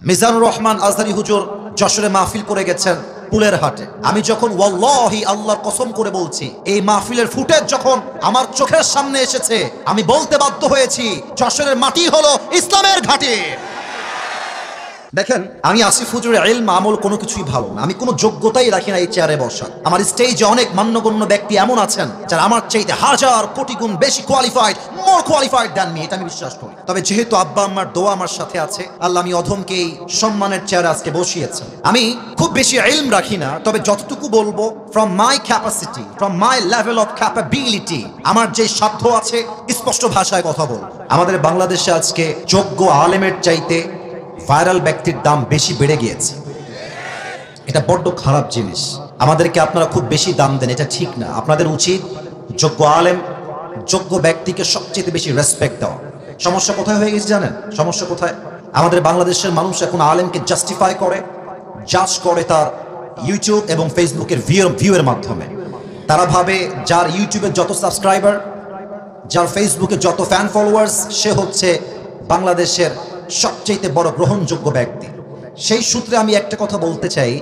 মিজানুর রহমান আজহারি হুজুর যশোরে মাহফিল করে গেছেন পুলের হাটে। আমি যখন ওয়াল্লাহি আল্লাহর কসম করে বলছি, এই মাহফিলের ফুটেজ যখন আমার চোখের সামনে এসেছে, আমি বলতে বাধ্য হয়েছি যশোরের মাটি হলো ইসলামের ঘাঁটি। দেখেন, আমি আসিফ হুজুরের ইলম আমল কোনো কিছুই ভালো না, আমি কোনো যোগ্যতাই রাখি না এই চেয়ারে বসার। আমার স্টেজে অনেক মান্যগণ্য ব্যক্তি এমন আছেন যারা আমার চাইতে হাজার কোটি গুণ বেশি কোয়ালিফাইড, মোর কোয়ালিফাইড দ্যান মি, এটা আমি বিশ্বাস করি। তবে যেহেতু আব্বা আম্মার দোয়া আমার সাথে আছে, আল্লাহ আমি অধমকে এই সম্মানের চেয়ারে আজকে বসিয়েছেন। আমি খুব বেশি ইলম রাখি না, তবে যতটুকু বলবো from my capacity, from my level of capability, আমার যে সাধ্য আছে স্পষ্ট ভাষায় কথা বল। আমাদের বাংলাদেশে আজকে যোগ্য আলেমের চাইতে ভাইরাল ব্যক্তির দাম বেশি বেড়ে গিয়েছে। এটা বড্ড খারাপ জিনিস। আমাদেরকে আপনারা খুব বেশি দাম দেন, এটা ঠিক না। আপনাদের উচিত যোগ্য আলেম, যোগ্য ব্যক্তিকে সবচেয়ে বেশি রেসপেক্ট দেওয়া। সমস্যা কোথায় হয়ে গেছে জানেন? সমস্যা কোথায়? আমাদের বাংলাদেশের মানুষ এখন আলেমকে জাস্টিফাই করে, জাজ করে তার ইউটিউব এবং ফেসবুকের ভিউয়ের মাধ্যমে। তারা ভাবে যার ইউটিউবে যত সাবস্ক্রাইবার, যার ফেসবুকে যত ফ্যান ফলোয়ার্স, সে হচ্ছে বাংলাদেশের সবচেয়ে বড় গ্রহণযোগ্য ব্যক্তি। সেই সূত্রে আমি একটা কথা বলতে চাই,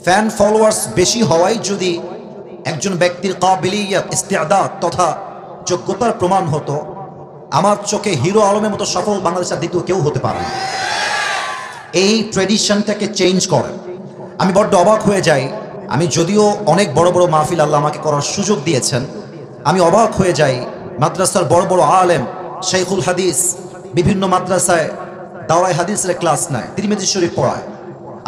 ফ্যান ফলোয়ার্স বেশি হওয়াই যদি একজন ব্যক্তির কাবিলিয়াত, ইস্তেআদাত তথা যোগ্যতার প্রমাণ হতো, আমার চোখে হিরো আলমের মতো সফল বাংলাদেশের দ্বিতীয় কেউ হতে পারে না। এই ট্রেডিশনটাকে চেঞ্জ করে। আমি বড্ড অবাক হয়ে যাই। আমি যদিও অনেক বড় বড় মাহফিল আল্লাহ আমাকে করার সুযোগ দিয়েছেন, আমি অবাক হয়ে যাই মাদ্রাসার বড় বড় আলেম, শেখুল হাদিস বিভিন্ন মাদ্রাসায় দাওরাই হাদিসের ক্লাস নেয়, তিরমিজি শরীফ পড়ায়,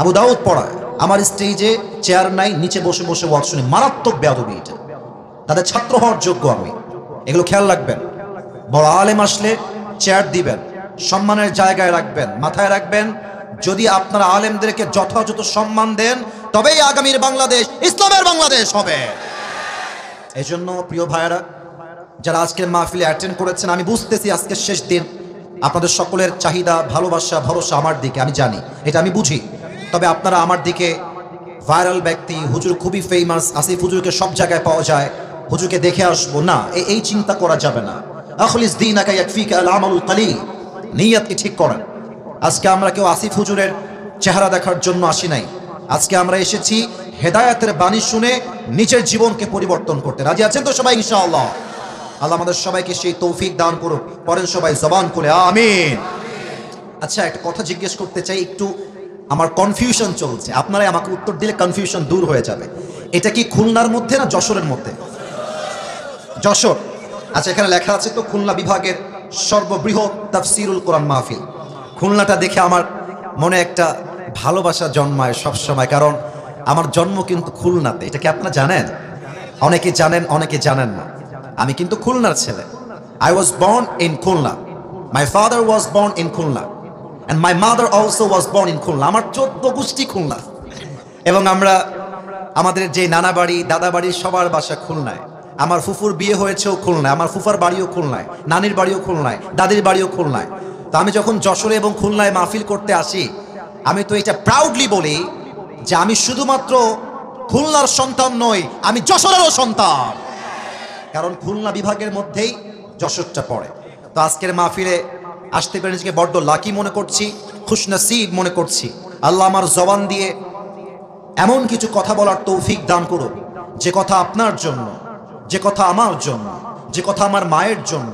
আবু দাউদ পড়ায়, আমার স্টেজে চেয়ার নাই, নিচে বসে বসে ওয়াজ শুনি। মারাত্মক বেয়াদবি এটা। তাদের ছাত্র হওয়ার যোগ্য আমি। এগুলো খেয়াল রাখবেন। বড় আলেম আসলে চেয়ার দিবেন, সম্মানের জায়গায় রাখবেন, মাথায় রাখবেন, যদি আপনারা আলেমদেরকে যথাযথ সম্মান দেন, তবেই আগামীর বাংলাদেশ ইসলামের বাংলাদেশ হবে। এই জন্য প্রিয় ভাইয়েরা, যারা আজকের মাহফিলে অ্যাটেন্ড করেছেন, আমি বুঝতেছি আজকের শেষ দিন, আপনাদের সকলের চাহিদা, ভালোবাসা, ভরসা আমার দিকে, আমি জানি, এটা আমি বুঝি। তবে আপনারা আমার দিকে ভাইরাল ব্যক্তি, হুজুর খুবই ফেমাস, আসিফ হুজুরকে সব জায়গায় পাওয়া যায়, হুজুরকে দেখে আসবো না, এই চিন্তা করা যাবে না। আখলিস দীনাকা ইয়াকফিকা আল আমালুল কলিল, নিয়তকে ঠিক করেন। আজকে আমরা কেউ আসিফ হুজুরের চেহারা দেখার জন্য আসি নাই। আজকে আমরা এসেছি হেদায়েতের বাণী শুনে নিজের জীবনকে পরিবর্তন করতে। রাজি আছেন তো সবাই ইনশাআল্লাহ? আল্লাহ আমাদের সবাইকে সেই তৌফিক দান করুক। পরের সবাই জবান খুলে আমিন। আচ্ছা, একটা কথা জিজ্ঞেস করতে চাই, একটু আমার কনফিউশন চলছে, আপনারাই আমাকে উত্তর দিলে কনফিউশন দূর হয়ে যাবে। এটা কি খুলনার মধ্যে না যশোরের মধ্যে? যশোর। আচ্ছা, এখানে লেখা আছে তো খুলনা বিভাগের সর্ববৃহৎ তাফসিরুল কোরআন মাহফিল। খুলনাটা দেখে আমার মনে একটা ভালোবাসা জন্মায় সবসময়, কারণ আমার জন্ম কিন্তু খুলনাতে। এটা কি আপনারা জানেন? অনেকে জানেন, অনেকে জানেন না। আমি কিন্তু খুলনার ছেলে। I was born in Khulna. My father was born in Khulna and my mother also was born in Khulna. আমার 14 গোষ্ঠী খুলনা, এবং আমরা আমাদের যে নানা বাড়ি, দাদা বাড়ি, সবার বাসা খুলনায়। আমার ফুফুর বিয়ে হয়েছেও খুলনায়, আমার ফুফার বাড়িও খুলনায়, নানির বাড়িও খুলনায়, দাদির বাড়িও খুলনায়। তো আমি যখন যশোরে এবং খুলনায় মাহফিল করতে আসি, আমি তো এটা প্রাউডলি বলি যে আমি শুধুমাত্র খুলনার সন্তান নই, আমি যশোরেরও সন্তান, কারণ খুলনা বিভাগের মধ্যেই যশোরটা পড়ে। তো আজকের মাহফিলে আসতে পেরে নিজেকে বড্ড লাকি মনে করছি, খুশনসিব মনে করছি। আল্লাহ আমার জবান দিয়ে এমন কিছু কথা বলার তৌফিক দান করুন, যে কথা আপনার জন্য, যে কথা আমার জন্য, যে কথা আমার মায়ের জন্য,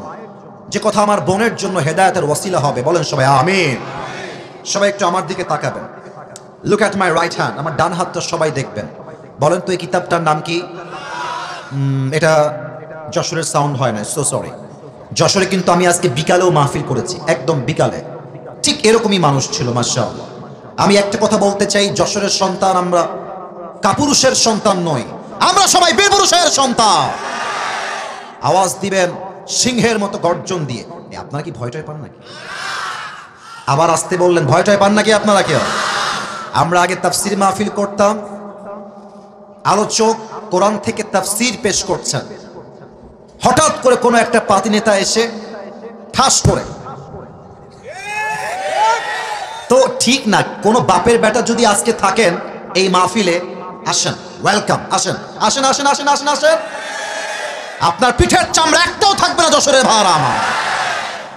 যে কথা আমার বোনের জন্য হেদায়েতের ওয়াসিলা হবে। বলেন সবাই আমিন। সবাই একটু আমার দিকে তাকাবেন। Look at my right hand. আমার ডান হাতটা সবাই দেখবেন। বলেন তো এই কিতাবটার নাম কি? এটা যশোরের সাউন্ড হয় না, সো সরি। যশোরে কিন্তু আমি আজকে বিকালেও মাহফিল করেছি, একদম বিকালে। ঠিক এরকমই মানুষ ছিল, মাশাআল্লাহ। আমি একটা কথা বলতে চাই, যশোরের সন্তান আমরা কাপুরুষের সন্তান নই, আমরা সবাই বীরপুরুষের সন্তান। আওয়াজ দিবেন সিংহের মতো গর্জন দিয়ে। আপনারা কি ভয়টাই পান নাকি? আবার আসতে বললেন, ভয়টাই পান নাকি আপনারা কেউ? আমরা আগে তাফসির মাহফিল করতাম, আলোচক কোরআন থেকে তাফসির পেশ করছেন, হঠাৎ করে কোনো একটা পাতি নেতা এসে ঠাস করে, তো ঠিক না। কোনো বাপের বেটা যদি আজকে থাকেন এই মাহফিলে, আসেন, ওয়েলকাম, আসেন আসেন আসেন আসেন আসেন আসেন। আপনার পিঠের চামড়া একটাও থাকবে না যশোরের ভাড়া আমার,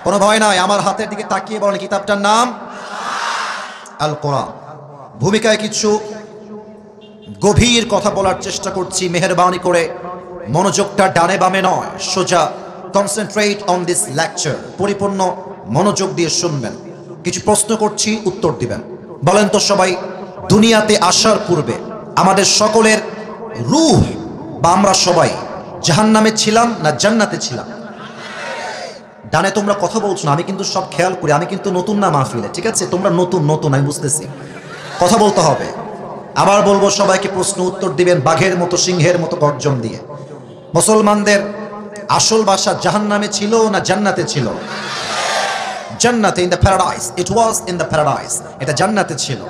কোনো ভয় নাই। আমার হাতের দিকে তাকিয়ে বলেন কিতাবটার নাম। আল কোরআন। ভূমিকায় কিছু গভীর কথা বলার চেষ্টা করছি, মেহেরবানি করে মনোযোগটা ডানে বামে নয়, সোজা কনসেন্ট্রেট অন দিস লেকচার, পরিপূর্ণ মনোযোগ দিয়ে শুনবেন। কিছু প্রশ্ন করছি, উত্তর দিবেন। বলেন তো সবাই, দুনিয়াতে আসার পূর্বে আমাদের সকলের রূহ বা আমরা সবাই জাহান্নামে ছিলাম না জান্নাতে ছিলাম? ডানে তোমরা কথা বলছো না, আমি কিন্তু সব খেয়াল করি, আমি কিন্তু নতুন না মাহফিলে, ঠিক আছে? তোমরা নতুন নতুন, আমি বুঝতেছি, কথা বলতে হবে। আবার বলবো, সবাইকে প্রশ্ন উত্তর দিবেন বাঘের মতো, সিংহের মতো গর্জন দিয়ে। মুসলমানদের আসল বাসা জাহান্নামে ছিল না জান্নাতে ছিল? জান্নাতে, in the paradise, it was in the paradise, এটা জান্নাতে ছিল।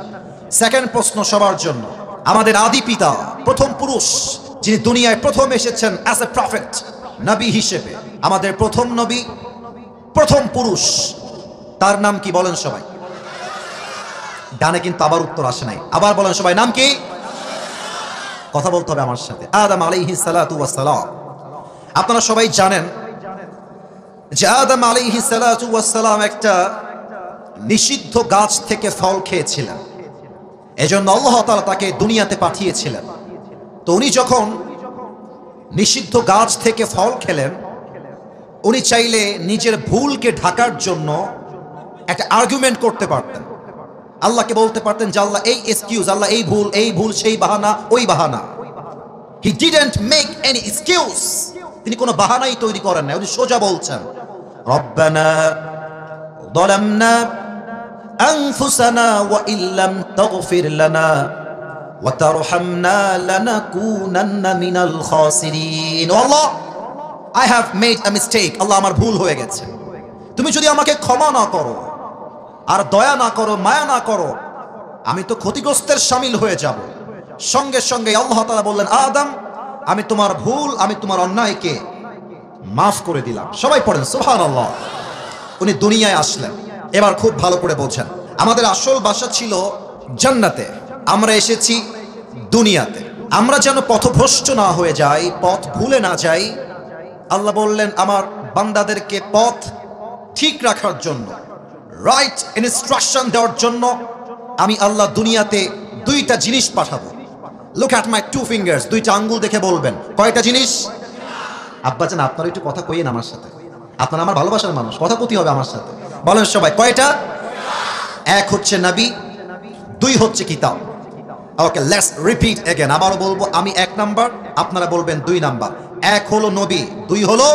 সেকেন্ড প্রশ্ন সবার জন্য, আমাদের আদি পিতা, প্রথম পুরুষ যিনি দুনিয়ায় প্রথম এসেছেন অ্যাজ এ প্রফেট, নবী হিসেবে, আমাদের প্রথম নবী, প্রথম পুরুষ, তার নাম কি বলেন সবাই? ডানে কিন্তু আবার উত্তর আসে নাই, আবার বলেন সবাই, নাম কি? কথা বলতে হবে আমার সাথে। আদম আলাইহিস সালাতু ওয়াস সালাম। আপনারা সবাই জানেন যে আদম আলাইহিস সালাতু ওয়াস সালাম একটা নিষিদ্ধ গাছ থেকে ফল খেয়েছিলেন, এজন্য আল্লাহ তাআলা তাকে দুনিয়াতে পাঠিয়েছিলেন। তো উনি যখন নিষিদ্ধ গাছ থেকে ফল খেলেন, উনি চাইলে নিজের ভুলকে ঢাকার জন্য একটা আর্গুমেন্ট করতে পারতেন, আল্লাহকে বলতে পারতেন যে আল্লাহ এই এক্সকিউজ, আল্লাহ এই ভুল, সেই বাহানা, ওই বাহানা। He didn't make any excuse, তিনি কোনো বাহানাই তৈরি করেন না, উনি সোজা বলছেন, রব্বানা যালামনা আনফুসানা ওয়া ইল্লাম তাগফির লানা ওয়া তারহামনা লানাকুনান্না মিনাল খাসিরিন। ও আল্লাহ, I have made a mistake, আল্লাহ আমার ভুল হয়ে গেছে, তুমি যদি আমাকে ক্ষমা না করো আর দয়া না করো, মায়া না করো, আমি তো ক্ষতিগ্রস্তের শামিল হয়ে যাব। সঙ্গে সঙ্গে আল্লাহ তাআলা বললেন, আদম, আমি তোমার ভুল, আমি তোমার অন্যায়কে মাফ করে দিলাম। সবাই পড়েন সুবহানাল্লাহ। উনি দুনিয়ায় আসলেন। এবার খুব ভালো করে বোঝেন, আমাদের আসল বাসা ছিল জান্নাতে, আমরা এসেছি দুনিয়াতে। আমরা যেন পথভ্রষ্ট না হয়ে যাই, পথ ভুলে না যাই, আল্লাহ বললেন আমার বান্দাদেরকে পথ ঠিক রাখার জন্য, রাইট ইনস্ট্রাকশন দেওয়ার জন্য আমি আল্লাহ দুনিয়াতে দুইটা জিনিস পাঠাবো। Look at my two fingers, দুইটা আঙ্গুল দেখে বলবেন কয়টা জিনিস? আব্বাজান আপনারা একটু কথা কইয়েন আমার সাথে, আপনারা আমার ভালোবাসার মানুষ, কথা কইতে হবে আমার সাথে। বলেন সবাই, কয়টা? এক হচ্ছে নবী, দুই হচ্ছে কিতাব। ওকে, লেটস রিপিট এগেন। আবারও বলবো, আমি এক নাম্বার, আপনারা বলবেন দুই নাম্বার। এক হলো নবী, দুই হলো,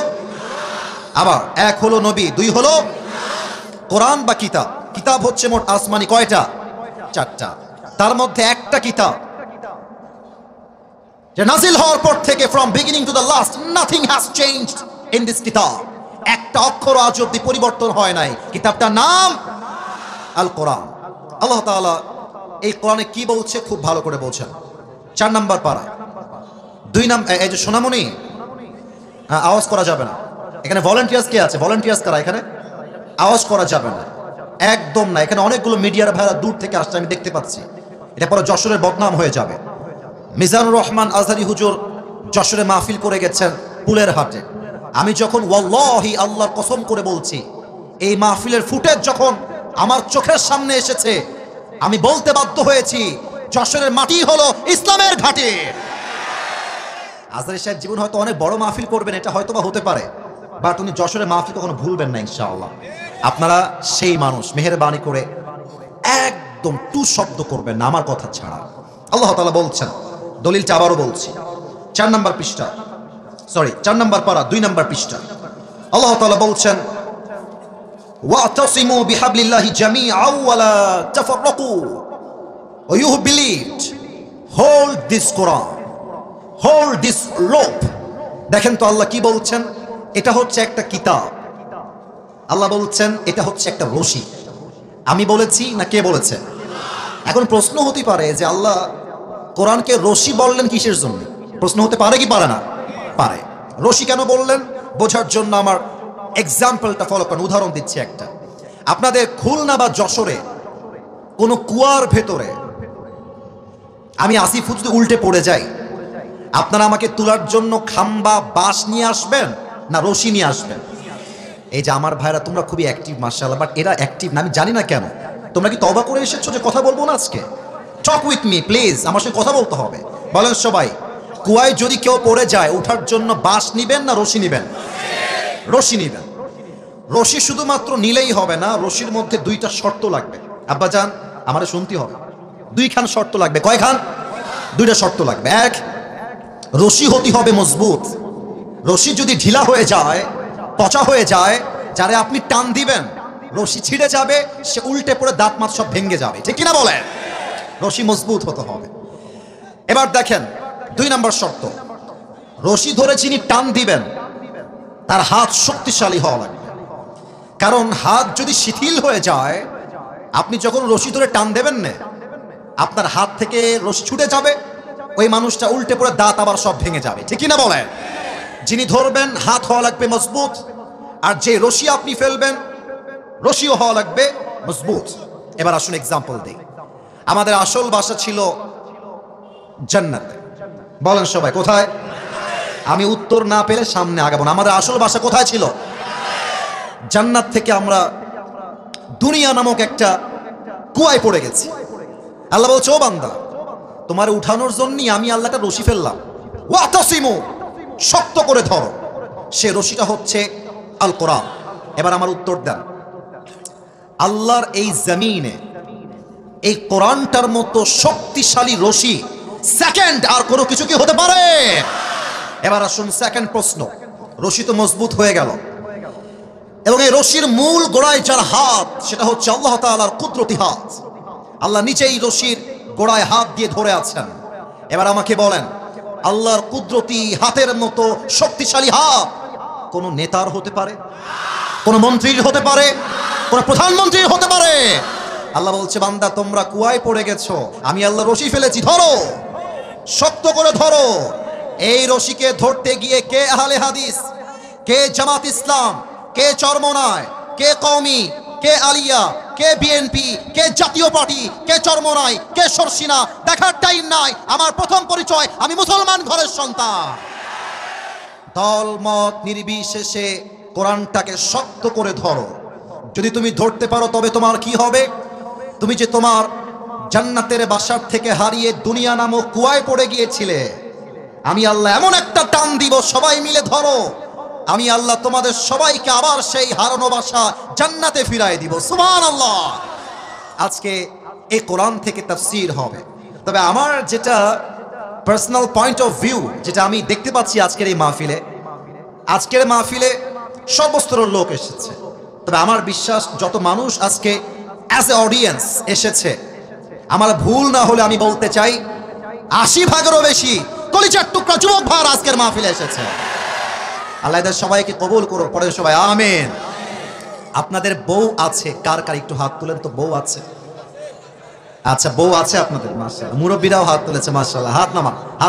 আবার এক হলো নবী, দুই হলো কোরআন বা কিতাব। কিতাব হচ্ছে মোট আসমানি কয়টা? চারটা। তার মধ্যে একটা কিতাব যে নাজিল হওয়ার পর থেকে from beginning to the last nothing has changed in this কিতাব, একটা অক্ষর আজ অব্দি পরিবর্তন হয় নাই। কিতাবটার নাম আল কোরআন। আল্লাহ তাআলা এই কোরআনে কি বলছে খুব ভালো করে বলছেন। 4 নাম্বার পারা, 2 নাম্বার, এই যে সোনামণি, আওয়াজ করা যাবে না এখানে। ভলান্টিয়ার্স কে আছে? ভলান্টিয়ার্স কারা এখানে? আওয়াজ করা যাবে না, একদম না। এখানে অনেকগুলো মিডিয়ার ভাইরা দূর থেকে আসছে, আমি দেখতে পাচ্ছি, এটা পরে যশোরের বদনাম হয়ে যাবে। মিজানুর রহমান আজহারি হুজুর যশোরে মাহফিল করে গেছেন পুলের হাটে। আমি যখন ওয়াল্লাহি আল্লাহর কসম করে বলছি, এই মাহফিলের ফুটেজ যখন আমার চোখের সামনে এসেছে, আমি বলতে বাধ্য হয়েছি যশোরের মাটি হলো ইসলামের ঘাঁটি। আজহারি সাহেব জীবন হয়তো অনেক বড় মাহফিল করবেন, এটা হয়তো বা হতে পারে, বাট উনি যশোরের মাহফিল কখনো ভুলবেন না ইনশাআল্লাহ। আপনারা সেই মানুষ, মেহেরবানি করে একদম টু শব্দ করবেন না আমার কথা ছাড়া। আল্লাহ তাআলা বলছেন, দলিলটা আবারও বলছি, 4 নাম্বার পৃষ্ঠা, সরি 4 নাম্বার পারা 2 নাম্বার পৃষ্ঠা। আল্লাহ তাআলা বলছেন, ওয়াতাসিমু বিহাবলিল্লাহি জামিআন ওয়া লা তাফাররাকু ওয়া you believed, hold this Quran, hold this rope. দেখেন তো আল্লাহ কি বলছেন, এটা হচ্ছে একটা কিতাব। আল্লাহ বলছেন এটা হচ্ছে একটা রশি। আমি বলেছি না কে বলেছে? এখন প্রশ্ন হতে পারে যে আল্লাহ কোরআনকে রশি বললেন কিসের জন্য? প্রশ্ন হতে পারে কি পারে না? পারে। রশি কেন বললেন বোঝার জন্য আমার এক্সাম্পলটা ফলো করেন, উদাহরণ দিচ্ছি একটা। আপনাদের খুলনা বা যশোরে কোনো কুয়ার ভেতরে আমি আসিফ যদি উল্টে পড়ে যাই, আপনারা আমাকে তোলার জন্য খাম্বা বাঁশ নিয়ে আসবেন না রশি নিয়ে আসবেন? এই যে আমার ভাইরা তোমরা খুবই অ্যাক্টিভ মাশাআল্লাহ, বাট এরা অ্যাক্টিভ না, আমি জানি না কেন। তোমরা কি তওবা করে এসেছো যে কথা বলবো না আজকে? টক উইথ মি প্লিজ, আমার সাথে কথা বলতে হবে। বলেন সবাই, কুয়ায় যদি কেউ পড়ে যায় ওঠার জন্য বাঁশ নিবেন না রশি নিবেন? রশি নিবেন। রশি শুধুমাত্র নিলেই হবে না, রশির মধ্যে দুইটা শর্ত লাগবে। আব্বাজান আমারে শুনতে হবে, দুইখান শর্ত লাগবে। কয়খান? দুইটা শর্ত লাগবে। এক, রশি হতে হবে মজবুত। রশি যদি ঢিলা হয়ে যায়, পচা হয়ে যায়, যারে আপনি টান দিবেন রশি ছিঁড়ে যাবে, সে উল্টে পড়ে দাঁত মাত সব ভেঙে যাবে, ঠিক কিনা বলেন? রশি মজবুত হতে হবে। এবার দেখেন 2 নম্বর শর্ত, রশি ধরে যিনি টান দিবেন তার হাত শক্তিশালী হওয়া লাগবে। কারণ হাত যদি শিথিল হয়ে যায়, আপনি যখন রশি ধরে টান দেবেন না, আপনার হাত থেকে রশি ছুটে যাবে, ওই মানুষটা উল্টে পড়ে দাঁত আবার সব ভেঙে যাবে, ঠিক কিনা বলেন? যিনি ধরবেন হাত হওয়া লাগবে মজবুত, আর যে রশি আপনি ফেলবেন রশিও হওয়া লাগবে মজবুত। এবার আসুন এক্সাম্পল দিই। আমাদের আসল বাসা ছিল জান্নাতে। বলেন সবাই কোথায়? আমি উত্তর না পেলে সামনে আগাবো না। আমাদের আসল বাসা কোথায় ছিল? জান্নাত থেকে আমরা দুনিয়া নামক একটা কুয়ায় পড়ে গেছি। আল্লাহ বলছে, ও বান্দা, তোমার উঠানোর জন্যই আমি আল্লাহটা রশি ফেললাম। ওয়াতাসিমু, শক্ত করে ধরো। সে রশিটা হচ্ছে আল কোরআন। এবার আমার উত্তর দেন, আল্লাহর এই জমিনে এই কোরআনটার মতো শক্তিশালী রশি সেকেন্ড আর কোনো কিছু কি হতে পারে? এবার আসুন সেকেন্ড প্রশ্ন। রশি তো মজবুত হয়ে গেল, এবং এই রশির মূল গোড়ায় যার হাত, সেটা হচ্ছে আল্লাহ তাআলার কুদরতি হাত। আল্লাহ নিজেই রশির গোড়ায় হাত দিয়ে ধরে আছেন। এবার আমাকে বলেন, আল্লাহর কুদরতি হাতের মতো শক্তিশালী হাত কোন নেতার হতে পারে? কোন মন্ত্রীর হতে পারে? কোন প্রধানমন্ত্রীর হতে পারে? আল্লাহ বলছে, বান্দা তোমরা কুয়ায় পড়ে গেছো, আমি আল্লাহ রশি ফেলেছি, ধরো, শক্ত করে ধরো। এই রশিকে ধরতে গিয়ে কে আহলে হাদিস, কে জামাত ইসলাম, কে চরমনায়, কে কওমি, কে আলিয়া, কে বিএনপি, কে জাতীয় পার্টি, কে চরমনায়, কে সরসিনা, দেখার টাইম নাই। আমার প্রথম পরিচয়, আমি মুসলমান ঘরের সন্তান। দল মত নির্বিশেষে কোরআনটাকে শক্ত করে ধরো। যদি তুমি ধরতে পারো তবে তোমার কি হবে? তুমি যে তোমার জান্নাতের বাসার থেকে হারিয়ে দুনিয়া নামক কুয়ায় পড়ে গিয়েছিলে, আমি আল্লাহ এমন একটা টান দিব, সবাই মিলে ধরো, আমি আল্লাহ তোমাদের সবাইকে আবার সেই হারানো বাসা জান্নাতে ফিরাই দিব। সুবহানাল্লাহ। আজকে এই কোরআন থেকে তাফসীর হবে। তবে আমার যেটা পার্সোনাল পয়েন্ট অফ ভিউ, যেটা আমি দেখতে পাচ্ছি আজকের এই মাহফিলে সর্বস্তরের লোক এসেছে। তবে আমার বিশ্বাস যত মানুষ আজকে অ্যাজ এ অডিয়েন্স এসেছে, আমার ভুল না হলে আমি বলতে চাই 80% বেশি কলিজার টুকরা যুবক ভাই আজকের মাহফিলে এসেছে। আল্লাহ এদের সবাইকে কবুল করো, পড়ে সবাই আমিন। আপনাদের বউ আছে? কার কার একটু হাত তুলেন তো। বউ আছে? আচ্ছা, বউ আছে আপনাদের, মাশাআল্লাহ। মুরব্বীরাও হাত তুলেছে, মাশাআল্লাহ। হাত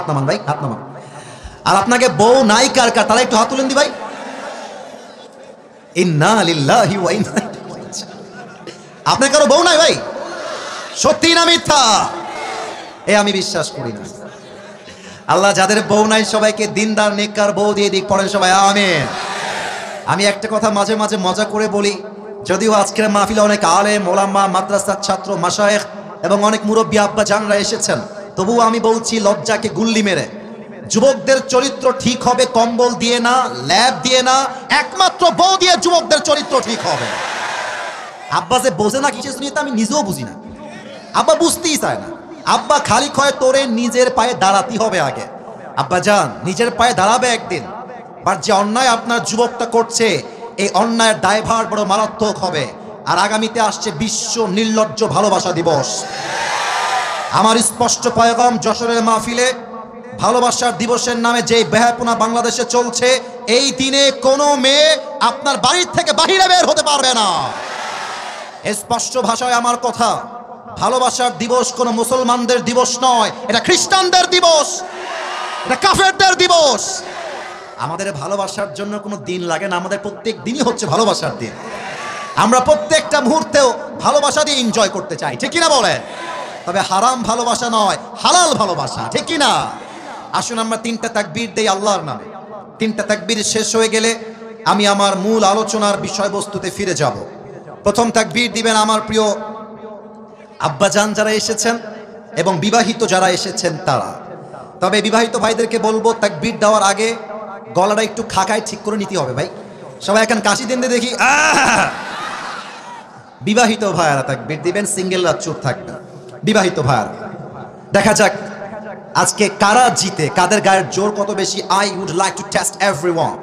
নামান ভাই, হাত নামান। আর আপনাকে বউ নাই কার কার, তারা একটু হাত তুলেন দি ভাই। ইন্না লিল্লাহি ওয়া ইন্না ইলাইহি রাজিউন। আপনার কারো বউ নাই ভাই? সত্যি না মিথ্যা? আমি বিশ্বাস করি না। আল্লাহ যাদের বউ নাই সবাইকে দিনদার নেককার বউ দিয়ে দিক, পড়েন সবাই আমিন। আমি একটা কথা মাঝে মাঝে মজা করে বলি, যদিও আজকের মাহফিলে অনেক আলেম ওলামা, মাদ্রাসার ছাত্র, মাশায়েখ এবং অনেক মুরব্বী আব্বা জানরা এসেছেন, তবুও আমি বলছি লজ্জাকে গুল্লি মেরে, যুবকদের চরিত্র ঠিক হবে কম্বল দিয়ে না, ল্যাব দিয়ে না, একমাত্র বউ দিয়ে যুবকদের চরিত্র ঠিক হবে। আব্বা যে বোঝে না কিসের নিয়ে, আমি নিজেও বুঝি না। আব্বা বুঝতেই চায় না। আব্বা খালি কয় তোরে নিজের পায়ে দাঁড়াতে হবে আগে। আব্বা যান নিজের পায়ে দাঁড়াবে একদিন, আর যে অন্যায় আপনার যুবকটা করছে, এই অন্যায়ের দায়ভার বড় মারাত্মক হবে। আর আগামীতে আসছে বিশ্ব নির্লজ্জ ভালোবাসা দিবস। আমার স্পষ্ট পয়গাম যশোরের মাহফিলে, ভালোবাসার দিবসের নামে যে বেহায়াপনা বাংলাদেশে চলছে, এই দিনে কোনো মেয়ে আপনার বাড়ির থেকে বাহিরে বের হতে পারবে না। স্পষ্ট ভাষায় আমার কথা, ভালোবাসার দিবস কোনো মুসলমানদের দিবস নয়, এটা খ্রিস্টানদের দিবস, এটা কাফেরদের দিবস। আমাদের ভালোবাসার জন্য কোনো দিন লাগে না, আমাদের প্রত্যেক দিনই হচ্ছে ভালোবাসার দিন। আমরা প্রত্যেকটা মুহূর্তেও ভালোবাসা দিয়ে এনজয় করতে চাই, ঠিক কিনা বলেন? তবে হারাম ভালোবাসা নয়, হালাল ভালোবাসা, ঠিক কিনা? আসুন আমরা 3টা তাকবীর দেই আল্লাহর নামে। 3টা তাকবীর শেষ হয়ে গেলে আমি আমার মূল আলোচনার বিষয়বস্তুতে ফিরে যাব। প্রথম তাকবীর দিবেন আমার প্রিয় আব্বাজান যারা এসেছেন এবং বিবাহিত যারা এসেছেন তারা। তবে বিবাহিত ভাইদেরকে বলবো তাকবীর দেওয়ার আগে গলাটা একটু খাকায় ঠিক করে নিতে হবে ভাই। সবাই এখন কাশি দেন দেখি। বিবাহিত ভাইয়ারা তাকবীর দিবেন, সিঙ্গেলরা চুপ থাকবেন। বিবাহিত ভাইয়ারা, দেখা যাক আজকে কারা জিতে, কাদের গায়ের জোর কত বেশি। I would like to test everyone.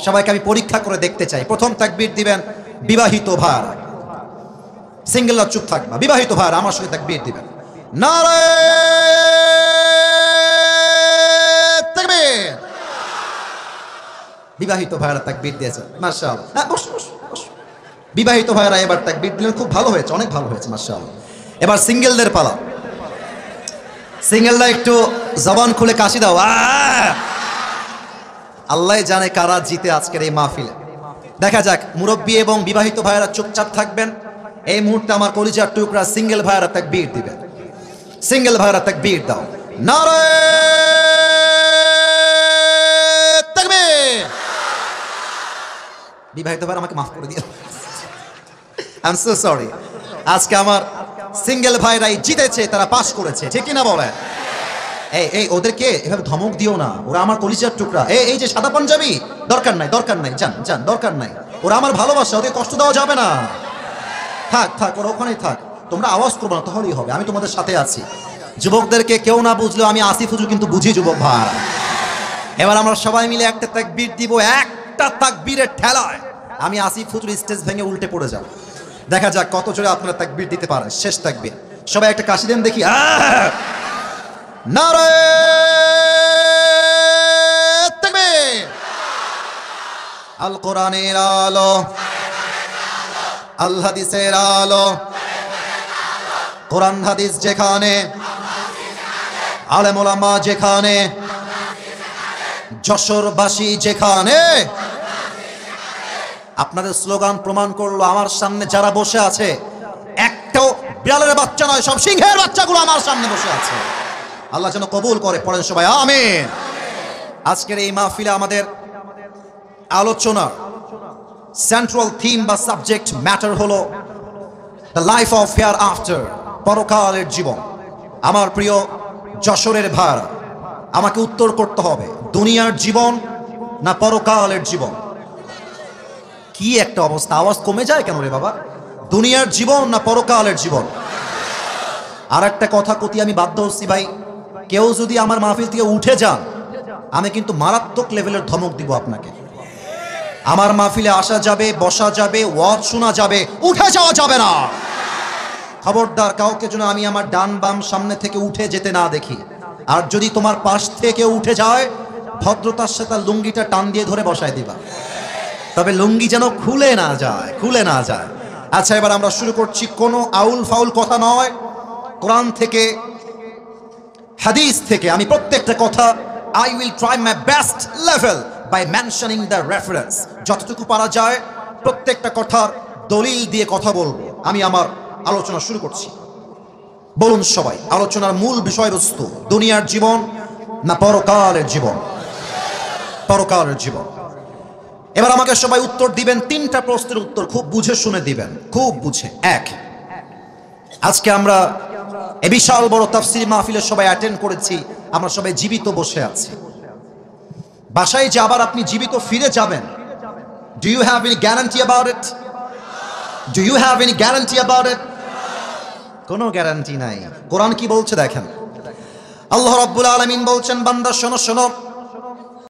সবাইকে আমি পরীক্ষা করে দেখতে চাই। প্রথম তাকবীর দিবেন বিবাহিত ভাইয়ারা, সিঙ্গেলরা চুপ থাকবা। বিবাহিত ভাইয়ারা আমার সঙ্গে তাকবীর দিবেন। নারে তাকবীর। বিবাহিত ভাইয়ারা তাকবীর দিয়েছেন, মাশাআল্লাহ। হ্যাঁ, বস বস বস। বিবাহিত ভাইয়ারা এবার তাকবীর দিলেন, খুব ভালো হয়েছে, অনেক ভালো হয়েছে, মাশাআল্লাহ। এবার সিঙ্গেলদের পালা। সিঙ্গেলরা একটু জবান খুলে কাশি দাও। আল্লাহ জানে কারা জিতে আজকের এই মাহফিলে। দেখা যাক। মুরব্বী এবং বিবাহিত ভাইয়ারা চুপচাপ থাকবেন। এই মুহূর্তে আমার কলিজার টুকরা সিঙ্গেল ভাইয়ারা তাকবীর দিবেন। সিঙ্গেল ভাইয়ারা তাকবীর দাও। নারে তাকবীর। বিবাহিত ভাইয়ারা আমাকে মাফ করে দিও, আই এম সো সরি। আজকে আমার সিঙ্গেল ভাইরাই জিতেছে, তারা পাস করেছে, ঠিক না বলেন? এই ওদেরকে এভাবে ধমক দিও না, ওরা আমার কলিজার টুকরা। এই যে সাদা পাঞ্জাবি, দরকার নাই, দরকার নাই, যান যান, দরকার নাই। ওরা আমার ভালোবাসা, ওদের কষ্ট দেওয়া যাবে না। থাক থাক, ওরা ওখানেই থাক। তোমরা আওয়াজ করবো না, তাহলেই হবে। আমি তোমাদের সাথে আছি। যুবকদেরকে কেউ না বুঝলেও আমি আসিফ হুজুর কিন্তু বুঝি যুবক ভাই। এবার আমরা সবাই মিলে একটা তাকবীর দিব। একটা তাকবীরের ঠেলায় আমি আসিফ হুজুর স্টেজ ভেঙে উল্টে পড়ে যাব। দেখা যাক কত জোরে আপনারা তাকবীর দিতে পারেন। শেষ তাকবীর, সবাই একটা কাশি দেন দেখি। নারে তাকবীর। আল কোরআনের আলো, আল হাদিসের আলো। কোরআন হাদিস যেখানে, আলেম ওলামা যেখানে, যশোরবাসী যেখানে। আপনাদের স্লোগান প্রমাণ করলো আমার সামনে যারা বসে আছে একটাও বিড়ালের বাচ্চা নয়, সব সিংহের বাচ্চাগুলো আমার সামনে বসে আছে। আল্লাহ যেন কবুল করে, পড়েন সবাই আমিন। আজকের এই মাহফিলে আমাদের আলোচনার সেন্ট্রাল থিম বা সাবজেক্ট ম্যাটার হলো the life of hair after, পরকালের জীবন। আমার প্রিয় যশোরের ভাইরা, আমাকে উত্তর করতে হবে, দুনিয়ার জীবন না পরকালের জীবন? কি একটা অবস্থা, আওয়াজ কমে যায় কেন রে বাবা? দুনিয়ার জীবন না পরকালের জীবন? আর একটা কথা কতি আমি বাধ্য হচ্ছি ভাই, কেউ যদি আমার মাহফিল থেকে উঠে যান, আমি কিন্তু মারাত্মক লেভেলের ধমক দিব আপনাকে। আমার মাহফিলে আসা যাবে, বসা যাবে, ওয়াজ শোনা যাবে, উঠে যাওয়া যাবে না। খবরদার, কাউকে যেন আমি আমার ডান বাম সামনে থেকে উঠে যেতে না দেখি। আর যদি তোমার পাশ থেকে উঠে যায়, ভদ্রতার সাথে লুঙ্গিটা টান দিয়ে ধরে বসায় দিবা, তবে লুঙ্গি যেন খুলে না যায়, খুলে না যায়। আচ্ছা, এবার আমরা শুরু করছি। কোনো আউল ফাউল কথা নয়, কোরআন থেকে, হাদিস থেকে আমি প্রত্যেকটা কথা I will try my best level by mentioning the reference. যতটুকু পারা যায় প্রত্যেকটা কথার দলিল দিয়ে কথা বলবো। আমি আমার আলোচনা শুরু করছি। বলুন সবাই, আলোচনার মূল বিষয়বস্তু দুনিয়ার জীবন না পরকালের জীবন? পরকালের জীবন। এবার আমাকে সবাই উত্তর দিবেন। তিনটা প্রশ্নের উত্তর খুব বুঝে শুনে দিবেন, খুব বুঝে। এক, আজকে আমরা এই বিশাল বড় তাফসীর মাহফিলে সবাই অ্যাটেন্ড করেছি, আমরা সবাই জীবিত বসে আছি। বাসায় যে আবার আপনি জীবিত ফিরে যাবেন, do you have any guarantee about it? Do you have any guarantee about it? কোনো গ্যারান্টি নাই। কোরআন কি বলছে দেখেন। আল্লাহ রাব্বুল আলামিন বলছেন, বান্দা শোনো শোনো,